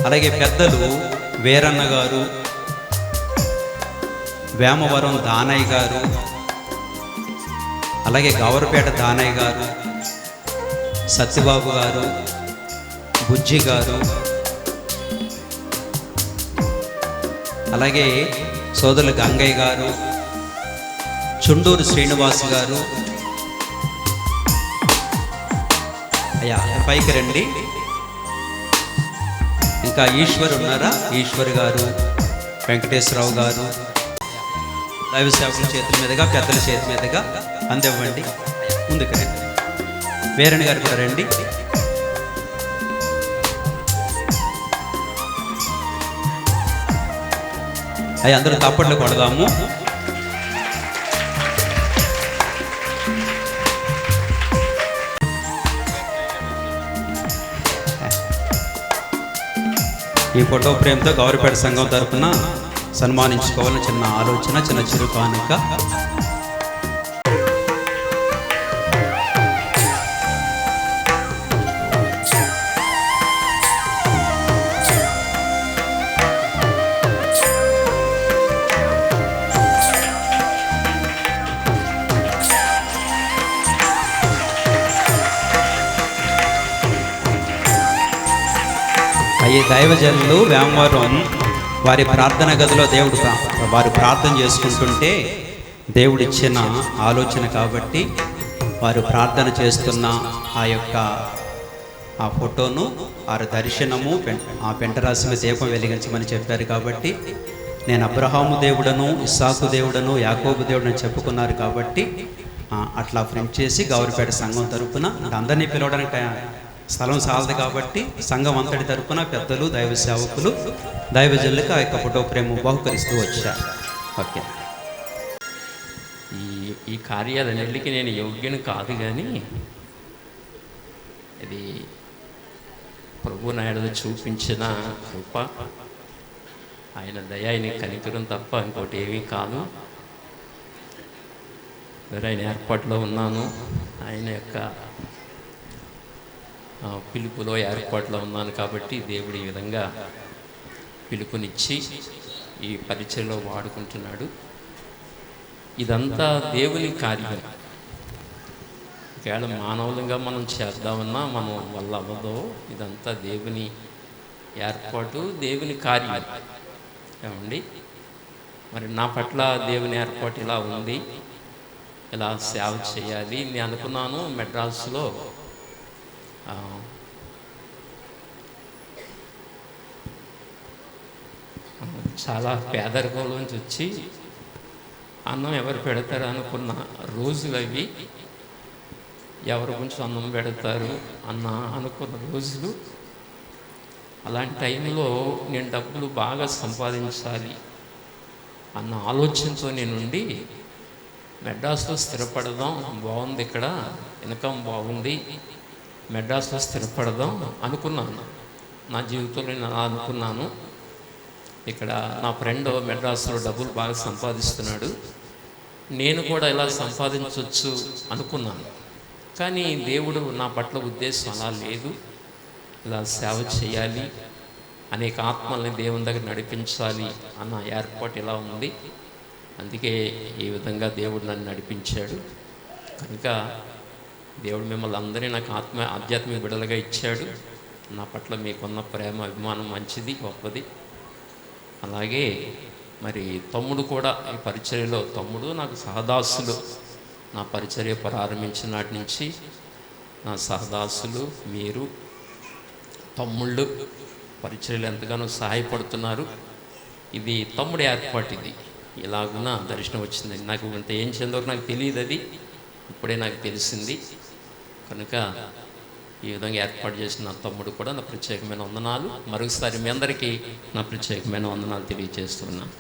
అలాగే పెద్దలు వీరన్న గారు, వేమవరం దానయ్య గారు, అలాగే గౌరపేట దానయ్య గారు, సత్యబాబు గారు, బుజ్జి గారు, అలాగే సోదరులు గంగయ్య గారు, చుండూరు శ్రీనివాస్ గారు. అయ్యా పైకి రండి. ఇంకా ఈశ్వర్ ఉన్నారా? ఈశ్వర్ గారు, వెంకటేశ్వరరావు గారు. దైవ సేవకుల చేతుల మీదుగా, పెద్దల చేతి మీదుగా అందివ్వండి. ముందుకు రండి. వీరన్ గారు కూడా రండి. అయ్యి అందరూ తప్పట్లు కొడదాము. ఈ ఫోటో ఫ్రేమ్తో గౌరపేట సంఘం తరఫున సన్మానించుకోవాలని చిన్న ఆలోచన, చిన్న చిరు కానుక. ఈ దైవజనులు వేమవరం వారి ప్రార్థన గదిలో వారు ప్రార్థన చేసుకుంటుంటే దేవుడిచ్చిన ఆలోచన కాబట్టి వారు ప్రార్థన చేస్తున్న ఆ ఫోటోను, వారి దర్శనము ఆ పెంటరాశి మీద దీపం వెలిగించమని చెప్పారు. కాబట్టి నేను అబ్రహాము దేవుడను, ఇస్సాకు దేవుడను, యాకోబు దేవుడని చెప్పుకున్నారు. కాబట్టి అట్లా ప్రింట్ చేసి గౌరపేట సంఘం తరపున అందరినీ పిలవడానికి స్థలం సాలదు కాబట్టి సంఘం అంతటి తరపున పెద్దలు, దైవ సేవకులు, దైవజనులకు ఆ యొక్క ఫోటో ఫ్రేమ్ బహుకరిస్తూ వచ్చారు. ఓకే. ఈ కార్యాలన్నిటికీ నేను యోగ్యను కాదు, కానీ ఇది ప్రభు నాయుడు చూపించిన కృప, ఆయన దయ, ఆయన కనికరం తప్ప ఇంకోటి ఏమీ కాదు. ఆయన ఏర్పాట్లో ఉన్నాను, ఆయన యొక్క పిలుపులో ఏర్పాట్లో ఉన్నాను. కాబట్టి దేవుడు ఈ విధంగా పిలుపునిచ్చి ఈ పరిచయలో వాడుకుంటున్నాడు. ఇదంతా దేవుని కార్యం. ఒకవేళ మానవులంగా మనం చేద్దామన్నా మనం వల్ల అవ్వదో. ఇదంతా దేవుని ఏర్పాటు, దేవుని కార్యం. ఏమండి, మరి నా పట్ల దేవుని ఏర్పాటు ఇలా ఉంది, ఇలా సేవ చేయాలి. నేను అనుకున్నాను మెడ్రాస్లో చాలా పేదరికంలోంచి వచ్చి అన్నం ఎవరు పెడతారు అనుకున్న రోజులు అవి. ఎవరి గురించి అన్నం పెడతారు అనుకున్న రోజులు. అలాంటి టైంలో నేను డబ్బులు బాగా సంపాదించాలి అన్న ఆలోచనతో నేనుండి మెడ్రాస్లో స్థిరపడదాం, బాగుంది, ఇక్కడ ఇన్కమ్ బాగుంది, మెడ్రాస్లో స్థిరపడదాం అనుకున్నాను. నా జీవితంలో నేను అలా అనుకున్నాను. ఇక్కడ నా ఫ్రెండ్ మెడ్రాస్లో డబ్బులు బాగా సంపాదిస్తున్నాడు, నేను కూడా ఇలా సంపాదించవచ్చు అనుకున్నాను. కానీ దేవుడు నా పట్ల ఉద్దేశం అలా లేదు. ఇలా సేవ చేయాలి, అనేక ఆత్మల్ని దేవుని దగ్గర నడిపించాలి అన్న ఏర్పాటు ఇలా ఉంది. అందుకే ఈ విధంగా దేవుడు నన్ను నడిపించాడు. కనుక దేవుడు మిమ్మల్ని అందరినీ నాకు ఆధ్యాత్మిక బిడ్డలుగా ఇచ్చాడు. నా పట్ల మీకున్న ప్రేమ, అభిమానం మంచిది, గొప్పది. అలాగే మరి తమ్ముడు కూడా ఈ పరిచర్యలో, తమ్ముడు నాకు సహదాసులు. నా పరిచర్య ప్రారంభించిన నాటి నుంచి నా సహదాసులు, మీరు తమ్ముళ్ళు పరిచర్యలు ఎంతగానో సహాయపడుతున్నారు. ఇది తమ్ముడు ఏర్పాటు. ఇది ఇలాగున దర్శనం వచ్చింది. నాకు ఇంత ఏం చెందో నాకు తెలియదు, అది ఇప్పుడే నాకు తెలిసింది. కనుక ఈ విధంగా ఏర్పాటు చేసిన నా తమ్ముడు కూడా నా ప్రత్యేకమైన వందనాలు. మరొకసారి మీ అందరికీ నా ప్రత్యేకమైన వందనాలు తెలియజేస్తున్నాను.